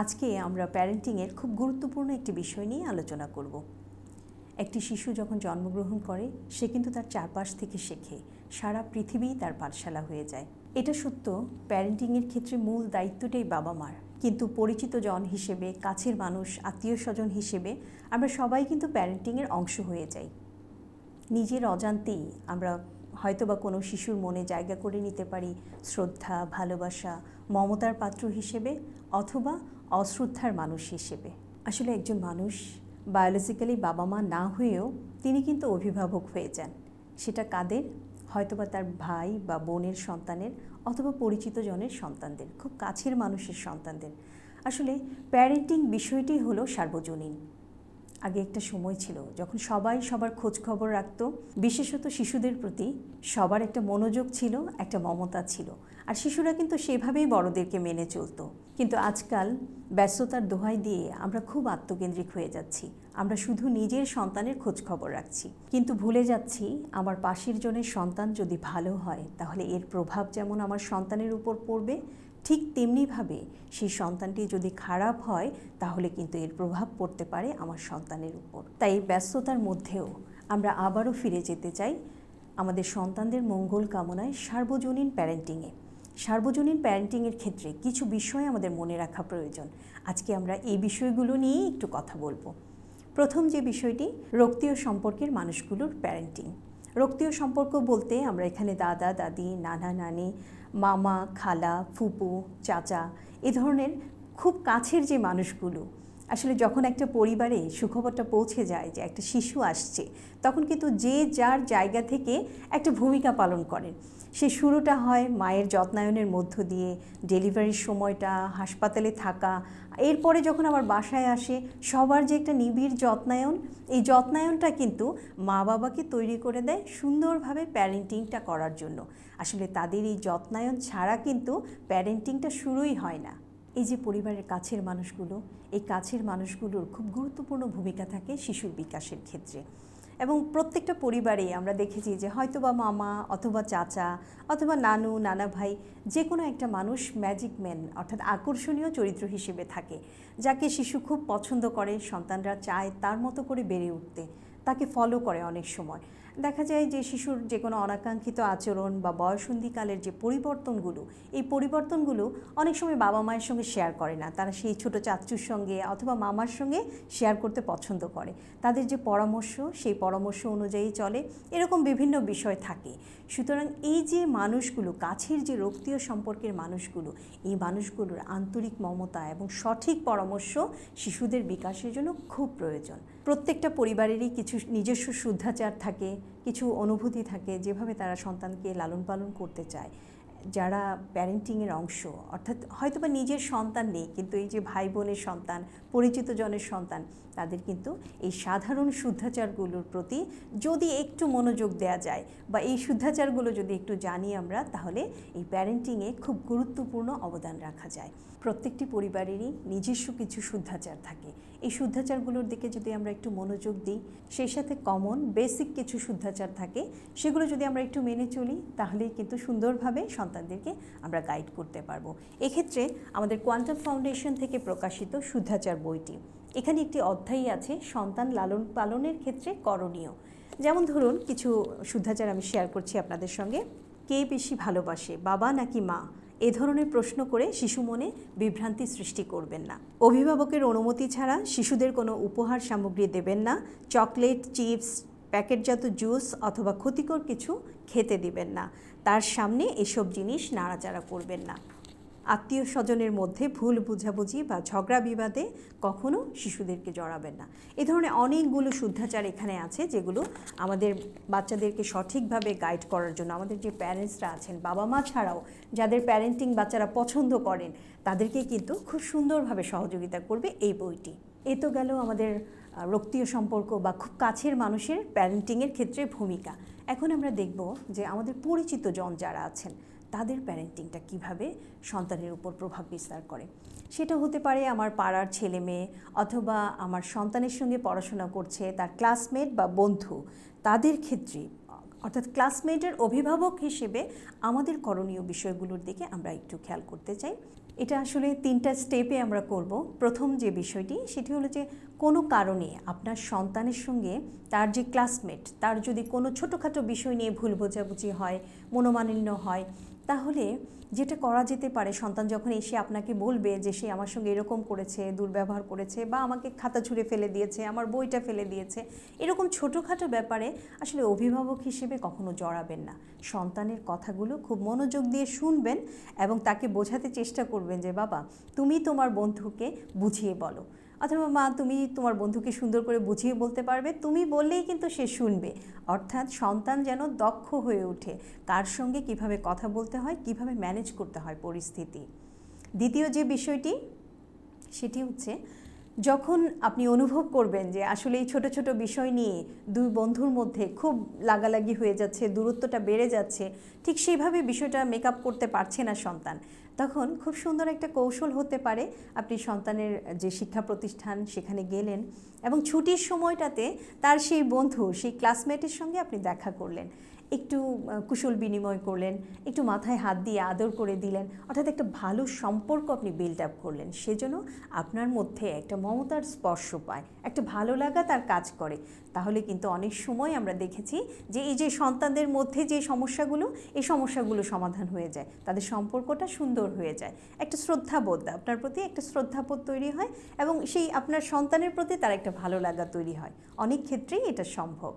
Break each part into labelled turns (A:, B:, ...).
A: আজকে আমরা প্যারেন্টিংয়ের খুব গুরুত্বপূর্ণ একটি বিষয় নিয়ে আলোচনা করব। একটি শিশু যখন জন্মগ্রহণ করে সে কিন্তু তার চারপাশ থেকে শেখে, সারা পৃথিবীই তার পাঠশালা হয়ে যায়। এটা সত্য, প্যারেন্টিংয়ের ক্ষেত্রে মূল দায়িত্বটাই বাবা মার, কিন্তু পরিচিত জন হিসেবে, কাছের মানুষ, আত্মীয় স্বজন হিসেবে আমরা সবাই কিন্তু প্যারেন্টিংয়ের অংশ হয়ে যাই। নিজের অজান্তেই আমরা হয়তোবা কোনো শিশুর মনে জায়গা করে নিতে পারি শ্রদ্ধা, ভালোবাসা, মমতার পাত্র হিসেবে অথবা অশ্রদ্ধার মানুষ হিসেবে। আসলে একজন মানুষ বায়োলজিক্যালি বাবা মা না হয়েও তিনি কিন্তু অভিভাবক হয়ে যান। সেটা কাদের? হয়তোবা তার ভাই বা বোনের সন্তানের অথবা পরিচিত জনের সন্তানদের, খুব কাছের মানুষের সন্তানদের। আসলে প্যারেন্টিং বিষয়টি হলো সার্বজনীন। আগে একটা সময় ছিল যখন সবাই সবার খোঁজ খবর রাখত, বিশেষত শিশুদের প্রতি সবার একটা মনোযোগ ছিল, একটা মমতা ছিল, আর শিশুরা কিন্তু সেভাবেই বড়দেরকে মেনে চলতো। কিন্তু আজকাল ব্যস্ততার দোহাই দিয়ে আমরা খুব আত্মকেন্দ্রিক হয়ে যাচ্ছি। আমরা শুধু নিজের সন্তানের খোঁজ খবর রাখছি, কিন্তু ভুলে যাচ্ছি আমার পাশের জনের সন্তান যদি ভালো হয় তাহলে এর প্রভাব যেমন আমার সন্তানের উপর পড়বে, ঠিক তেমনিভাবে সেই সন্তানটি যদি খারাপ হয় তাহলে কিন্তু এর প্রভাব পড়তে পারে আমার সন্তানের উপর। তাই ব্যস্ততার মধ্যেও আমরা আবারও ফিরে যেতে চাই আমাদের সন্তানদের মঙ্গল কামনায় সার্বজনীন প্যারেন্টিংয়ে। সার্বজনীন প্যারেন্টিংয়ের ক্ষেত্রে কিছু বিষয় আমাদের মনে রাখা প্রয়োজন। আজকে আমরা এই বিষয়গুলো নিয়েই একটু কথা বলবো। প্রথম যে বিষয়টি, রক্তীয় সম্পর্কের মানুষগুলোর প্যারেন্টিং। রক্তীয় সম্পর্ক বলতে আমরা এখানে দাদা দাদি, নানা নানি, মামা, খালা, ফুপু, চাচা, এ ধরনের খুব কাছের যে মানুষগুলো, আসলে যখন একটা পরিবারে সুখবরটা পৌঁছে যায় যে একটা শিশু আসছে, তখন কিন্তু যে যার জায়গা থেকে একটা ভূমিকা পালন করেন। সে শুরুটা হয় মায়ের যত্নায়নের মধ্য দিয়ে, ডেলিভারির সময়টা, হাসপাতালে থাকা, এরপরে যখন আবার বাসায় আসে সবার যে একটা নিবিড় যত্নায়ন, এই যত্নায়নটা কিন্তু মা বাবাকে তৈরি করে দেয় সুন্দরভাবে প্যারেন্টিংটা করার জন্য। আসলে তাদের এই যত্নায়ন ছাড়া কিন্তু প্যারেন্টিংটা শুরুই হয় না। এই যে পরিবারের কাছের মানুষগুলো, এই কাছের মানুষগুলোর খুব গুরুত্বপূর্ণ ভূমিকা থাকে শিশুর বিকাশের ক্ষেত্রে। এবং প্রত্যেকটা পরিবারেই আমরা দেখেছি যে হয়তোবা মামা অথবা চাচা অথবা নানু, নানা ভাই, যে কোনো একটা মানুষ ম্যাজিক ম্যান অর্থাৎ আকর্ষণীয় চরিত্র হিসেবে থাকে, যাকে শিশু খুব পছন্দ করে, সন্তানরা চায় তার মতো করে বেড়ে উঠতে, তাকে ফলো করে। অনেক সময় দেখা যায় যে শিশুর যে কোনো অনাকাঙ্ক্ষিত আচরণ বা বয়সন্ধিকালের যে পরিবর্তনগুলো, এই পরিবর্তনগুলো অনেক সময় বাবা মায়ের সঙ্গে শেয়ার করে না, তারা সেই ছোট চাচুর সঙ্গে অথবা মামার সঙ্গে শেয়ার করতে পছন্দ করে। তাদের যে পরামর্শ, সেই পরামর্শ অনুযায়ী চলে, এরকম বিভিন্ন বিষয় থাকে। সুতরাং এই যে মানুষগুলো, কাছের যে রক্তীয় সম্পর্কের মানুষগুলো, এই মানুষগুলোর আন্তরিক মমতা এবং সঠিক পরামর্শ শিশুদের বিকাশের জন্য খুব প্রয়োজন। প্রত্যেকটা পরিবারেরই কিছু নিজস্ব শুদ্ধাচার থাকে, কিছু অনুভূতি থাকে, যেভাবে তারা সন্তানকে লালন পালন করতে চায়। যারা প্যারেন্টিংয়ের অংশ, অর্থাৎ হয়তোবা নিজের সন্তান নেই, কিন্তু এই যে ভাই বোনের সন্তান, পরিচিত জনের সন্তান, তাদের কিন্তু এই সাধারণ শুদ্ধাচারগুলোর প্রতি যদি একটু মনোযোগ দেওয়া যায় বা এই শুদ্ধাচারগুলো যদি একটু জানি আমরা, তাহলে এই প্যারেন্টিংয়ে খুব গুরুত্বপূর্ণ অবদান রাখা যায়। প্রত্যেকটি পরিবারেরই নিজস্ব কিছু শুদ্ধাচার থাকে। এই শুদ্ধাচারগুলোর দিকে যদি আমরা একটু মনোযোগ দিই, সেই সাথে কমন বেসিক কিছু শুদ্ধাচার থাকে, সেগুলো যদি আমরা একটু মেনে চলি, তাহলেই কিন্তু সুন্দরভাবে সন্তানদেরকে আমরা গাইড করতে পারবো। এক্ষেত্রে আমাদের কোয়ান্টাম ফাউন্ডেশন থেকে প্রকাশিত শুদ্ধাচার বইটি, এখানে একটি অধ্যায় আছে সন্তান লালন পালনের ক্ষেত্রে করণীয়। যেমন ধরুন, কিছু শুদ্ধাচার আমি শেয়ার করছি আপনাদের সঙ্গে। কে বেশি ভালোবাসে, বাবা নাকি মা? এ ধরনের প্রশ্ন করে শিশু মনে বিভ্রান্তি সৃষ্টি করবেন না। অভিভাবকের অনুমতি ছাড়া শিশুদের কোনো উপহার সামগ্রী দেবেন না। চকলেট, চিপস, প্যাকেটজাত জুস অথবা ক্ষতিকর কিছু খেতে দিবেন না। তার সামনে এসব জিনিস নাড়াচাড়া করবেন না। আত্মীয় স্বজনের মধ্যে ভুল বুঝাবুঝি বা ঝগড়া বিবাদে কখনো শিশুদেরকে জড়াবেন না। এ ধরনের অনেকগুলো শুদ্ধাচার এখানে আছে, যেগুলো আমাদের বাচ্চাদেরকে সঠিকভাবে গাইড করার জন্য, আমাদের যে প্যারেন্টসরা আছেন, বাবা মা ছাড়াও যাদের প্যারেন্টিং বাচ্চারা পছন্দ করেন, তাদেরকে কিন্তু খুব সুন্দরভাবে সহযোগিতা করবে এই বইটি। এ তো গেল আমাদের রক্তীয় সম্পর্ক বা খুব কাছের মানুষের প্যারেন্টিংয়ের ক্ষেত্রে ভূমিকা। এখন আমরা দেখব যে আমাদের পরিচিত জন যারা আছেন, তাদের প্যারেন্টিংটা কিভাবে সন্তানের উপর প্রভাব বিস্তার করে। সেটা হতে পারে আমার পাড়ার ছেলে মেয়ে, অথবা আমার সন্তানের সঙ্গে পড়াশোনা করছে তার ক্লাসমেট বা বন্ধু, তাদের ক্ষেত্রে, অর্থাৎ ক্লাসমেটের অভিভাবক হিসেবে আমাদের করণীয় বিষয়গুলোর দিকে আমরা একটু খেয়াল করতে চাই। এটা আসলে 3টা স্টেপে আমরা করব। প্রথম যে বিষয়টি সেটি হলো যে কোনো কারণে আপনার সন্তানের সঙ্গে তার যে ক্লাসমেট তার যদি কোনো ছোটোখাটো বিষয় নিয়ে ভুল বোঝাবুঝি হয়, মনোমালিন্য হয়, তাহলে যেটা করা যেতে পারে, সন্তান যখন এসে আপনাকে বলবে যে সে আমার সঙ্গে এরকম করেছে, দুর্ব্যবহার করেছে, বা আমাকে খাতা ছুঁড়ে ফেলে দিয়েছে, আমার বইটা ফেলে দিয়েছে, এরকম ছোটোখাটো ব্যাপারে আসলে অভিভাবক হিসেবে কখনো জড়াবেন না। সন্তানের কথাগুলো খুব মনোযোগ দিয়ে শুনবেন এবং তাকে বোঝাতে চেষ্টা করবেন যে বাবা তুমি তোমার বন্ধুকে বুঝিয়ে বলো, অথবা মা তুমি তোমার বন্ধুকে সুন্দর করে বুঝিয়ে বলতে পারবে, তুমি বললেই কিন্তু সে শুনবে। অর্থাৎ সন্তান যেন দক্ষ হয়ে ওঠে কার সঙ্গে কিভাবে কথা বলতে হয়, কিভাবে ম্যানেজ করতে হয় পরিস্থিতি। দ্বিতীয় যে বিষয়টি সেটি হচ্ছে যখন আপনি অনুভব করবেন যে আসলে এই ছোটো ছোটো বিষয় নিয়ে দুই বন্ধুর মধ্যে খুব লাগালাগি হয়ে যাচ্ছে, দূরত্বটা বেড়ে যাচ্ছে, ঠিক সেইভাবে বিষয়টা মেকআপ করতে পারছে না সন্তান, তখন খুব সুন্দর একটা কৌশল হতে পারে আপনি সন্তানের যে শিক্ষা প্রতিষ্ঠান সেখানে গেলেন এবং ছুটির সময়টাতে তার সেই বন্ধু, সেই ক্লাসমেটের সঙ্গে আপনি দেখা করলেন, একটু কুশল বিনিময় করলেন, একটু মাথায় হাত দিয়ে আদর করে দিলেন, অর্থাৎ একটা ভালো সম্পর্ক আপনি বিল্ড আপ করলেন। সেজন্য আপনার মধ্যে একটা মমতার স্পর্শ পায়, একটা ভালো লাগা তার কাজ করে। তাহলে কিন্তু অনেক সময় আমরা দেখেছি যে এই যে সন্তানদের মধ্যে যে সমস্যাগুলো, এই সমস্যাগুলো সমাধান হয়ে যায়, তাদের সম্পর্কটা সুন্দর হয়ে যায়, একটা শ্রদ্ধাবোধ, আপনার প্রতি একটা শ্রদ্ধাবোধ তৈরি হয় এবং সেই আপনার সন্তানের প্রতি তার একটা ভালো লাগা তৈরি হয়। অনেক ক্ষেত্রেই এটা সম্ভব।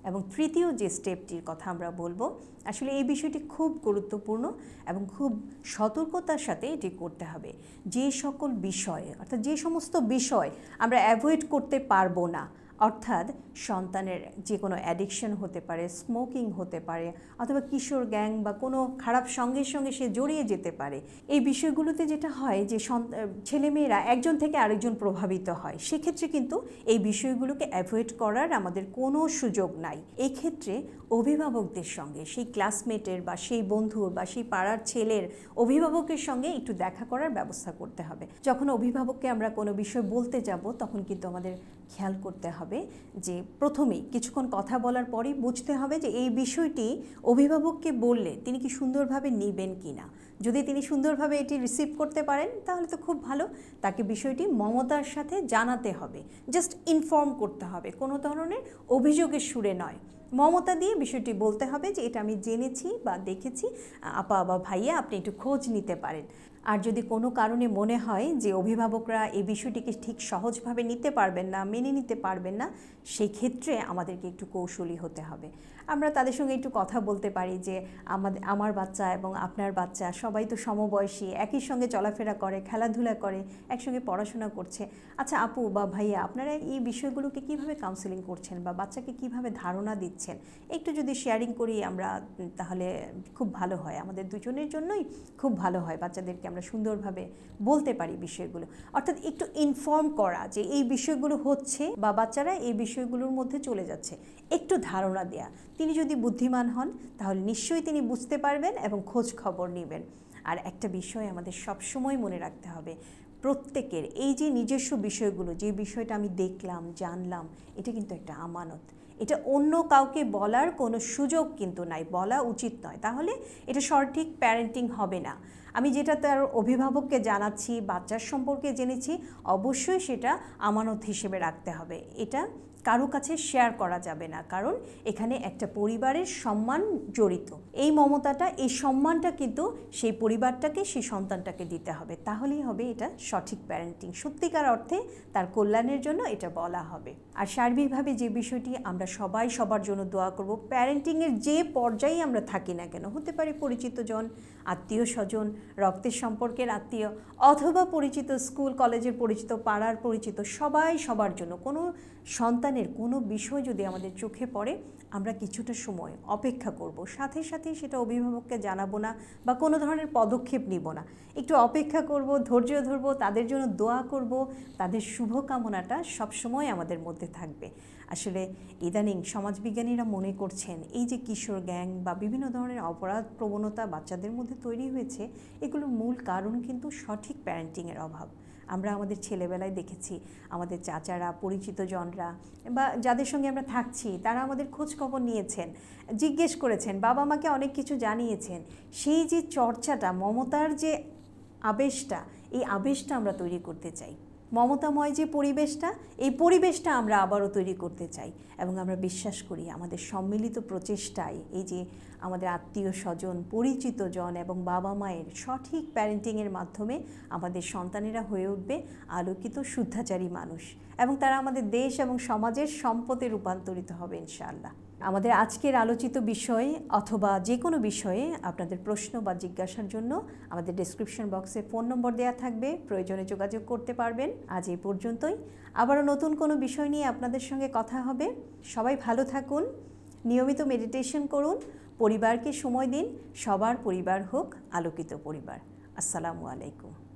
A: এবং তৃতীয় যে স্টেপটির কথা আমরা বলবো, আসলে এই বিষয়টি খুব গুরুত্বপূর্ণ এবং খুব সতর্কতার সাথে এটি করতে হবে। যে সকল বিষয়ে, অর্থাৎ যে সমস্ত বিষয় আমরা অ্যাভয়েড করতে পারবো না, অর্থাৎ সন্তানের যে কোনো অ্যাডিকশন হতে পারে, স্মোকিং হতে পারে, অথবা কিশোর গ্যাং বা কোনো খারাপ সঙ্গের সঙ্গে সে জড়িয়ে যেতে পারে, এই বিষয়গুলোতে যেটা হয় যে ছেলেমেয়েরা একজন থেকে আরেকজন প্রভাবিত হয়, সেক্ষেত্রে কিন্তু এই বিষয়গুলোকে অ্যাভয়েড করার আমাদের কোনো সুযোগ নাই। এই ক্ষেত্রে অভিভাবকদের সঙ্গে, সেই ক্লাসমেটের বা সেই বন্ধুর বা সেই পাড়ার ছেলের অভিভাবকের সঙ্গে একটু দেখা করার ব্যবস্থা করতে হবে। যখন অভিভাবককে আমরা কোনো বিষয় বলতে যাব, তখন কিন্তু আমাদের খেয়াল করতে হবে যে প্রথমেই কিছুক্ষণ কথা বলার পরেই বুঝতে হবে যে এই বিষয়টি অভিভাবককে বললে তিনি কি সুন্দরভাবে নেবেন কি না। যদি তিনি সুন্দরভাবে এটি রিসিভ করতে পারেন তাহলে তো খুব ভালো, তাকে বিষয়টি মমতার সাথে জানাতে হবে, জাস্ট ইনফর্ম করতে হবে, কোনো ধরনের অভিযোগের সুরে নয়, মমতা দিয়ে বিষয়টি বলতে হবে যে এটা আমি জেনেছি বা দেখেছি, আপা বা ভাইয়া আপনি একটু খোঁজ নিতে পারেন। আর যদি কোনো কারণে মনে হয় যে অভিভাবকরা এই বিষয়টিকে ঠিক সহজভাবে নিতে পারবেন না, মেনে নিতে পারবেন না, সেই ক্ষেত্রে আমাদেরকে একটু কৌশলী হতে হবে। আমরা তাদের সঙ্গে একটু কথা বলতে পারি যে আমার বাচ্চা এবং আপনার বাচ্চা সবাই তো সমবয়সী, একই সঙ্গে চলাফেরা করে, খেলাধুলা করে, একসঙ্গে পড়াশোনা করছে। আচ্ছা আপু বা ভাইয়া, আপনারা এই বিষয়গুলোকে কিভাবে কাউন্সেলিং করছেন বা বাচ্চাকে কিভাবে ধারণা দিচ্ছেন, একটু যদি শেয়ারিং করি আমরা, তাহলে খুব ভালো হয়, আমাদের দুজনের জন্যই খুব ভালো হয়, বাচ্চাদেরকে আমরা সুন্দরভাবে বলতে পারি বিষয়গুলো। অর্থাৎ একটু ইনফর্ম করা যে এই বিষয়গুলো হচ্ছে বা বাচ্চারা এই বিষয়গুলোর মধ্যে চলে যাচ্ছে, একটু ধারণা দেয়া। তিনি যদি বুদ্ধিমান হন তাহলে নিশ্চয়ই তিনি বুঝতে পারবেন এবং খোঁজ খবর নেবেন। আর একটা বিষয় আমাদের সবসময় মনে রাখতে হবে, প্রত্যেকের এই যে নিজস্ব বিষয়গুলো, যে বিষয়টা আমি দেখলাম, জানলাম, এটা কিন্তু একটা আমানত, এটা অন্য কাউকে বলার কোনো সুযোগ কিন্তু নাই, বলা উচিত নয়, তাহলে এটা সঠিক প্যারেন্টিং হবে না। আমি যেটা তার অভিভাবককে জানাচ্ছি, বাচ্চার সম্পর্কে জেনেছি, অবশ্যই সেটা আমানত হিসেবে রাখতে হবে, এটা কারো কাছে শেয়ার করা যাবে না, কারণ এখানে একটা পরিবারের সম্মান জড়িত। এই মমতাটা, এই সম্মানটা কিন্তু সেই পরিবারটাকে, সেই সন্তানটাকে দিতে হবে, তাহলেই হবে এটা সঠিক প্যারেন্টিং, সত্যিকার অর্থে তার কল্যাণের জন্য এটা বলা হবে। আর সার্বিকভাবে যে বিষয়টি আমরা সবাই সবার জন্য দোয়া করব, প্যারেন্টিংয়ের যে পর্যায়ে আমরা থাকি না কেন, হতে পারে পরিচিত জন, আত্মীয় স্বজন, রক্তের সম্পর্কের আত্মীয়, অথবা পরিচিত স্কুল কলেজের পরিচিত, পাড়ার পরিচিত, সবাই সবার জন্য কোনো সন্তানের কোনো বিষয় যদি আমাদের চোখে পড়ে, আমরা কিছুটা সময় অপেক্ষা করব, সাথে সাথে সেটা অভিভাবককে জানাবো না বা কোনো ধরনের পদক্ষেপ নিব না, একটু অপেক্ষা করব, ধৈর্য ধরব, তাদের জন্য দোয়া করব, তাদের শুভকামনাটা সবসময় আমাদের মধ্যে থাকবে। আসলে ইদানিং সমাজবিজ্ঞানীরা মনে করছেন এই যে কিশোর গ্যাং বা বিভিন্ন ধরনের অপরাধ প্রবণতা বাচ্চাদের মধ্যে তৈরি হয়েছে, এগুলোর মূল কারণ কিন্তু সঠিক প্যারেন্টিংয়ের অভাব। আমরা আমাদের ছেলেবেলায় দেখেছি আমাদের চাচারা, পরিচিত জনরা বা যাদের সঙ্গে আমরা থাকছি তারা আমাদের খোঁজ খবর নিয়েছেন, জিজ্ঞেস করেছেন, বাবা মাকে অনেক কিছু জানিয়েছেন। সেই যে চর্চাটা, মমতার যে আবেশটা, এই আবেশটা আমরা তৈরি করতে চাই। মমতাময় যে পরিবেশটা, এই পরিবেশটা আমরা আবারও তৈরি করতে চাই এবং আমরা বিশ্বাস করি আমাদের সম্মিলিত প্রচেষ্টায় এই যে আমাদের আত্মীয় স্বজন, পরিচিত জন এবং বাবা মায়ের সঠিক প্যারেন্টিংয়ের মাধ্যমে আমাদের সন্তানেরা হয়ে উঠবে আলোকিত শুদ্ধাচারী মানুষ এবং তারা আমাদের দেশ এবং সমাজের সম্পদে রূপান্তরিত হবে ইনশাআল্লাহ। আমাদের আজকের আলোচিত বিষয়ে অথবা যে কোনো বিষয়ে আপনাদের প্রশ্ন বা জিজ্ঞাসার জন্য আমাদের ডেসক্রিপশন বক্সে ফোন নম্বর দেওয়া থাকবে, প্রয়োজনে যোগাযোগ করতে পারবেন। আজ এই পর্যন্তই, আবারও নতুন কোনো বিষয় নিয়ে আপনাদের সঙ্গে কথা হবে। সবাই ভালো থাকুন, নিয়মিত মেডিটেশন করুন, পরিবারকে সময় দিন, সবার পরিবার হোক আলোকিত পরিবার। আসসালামু আলাইকুম।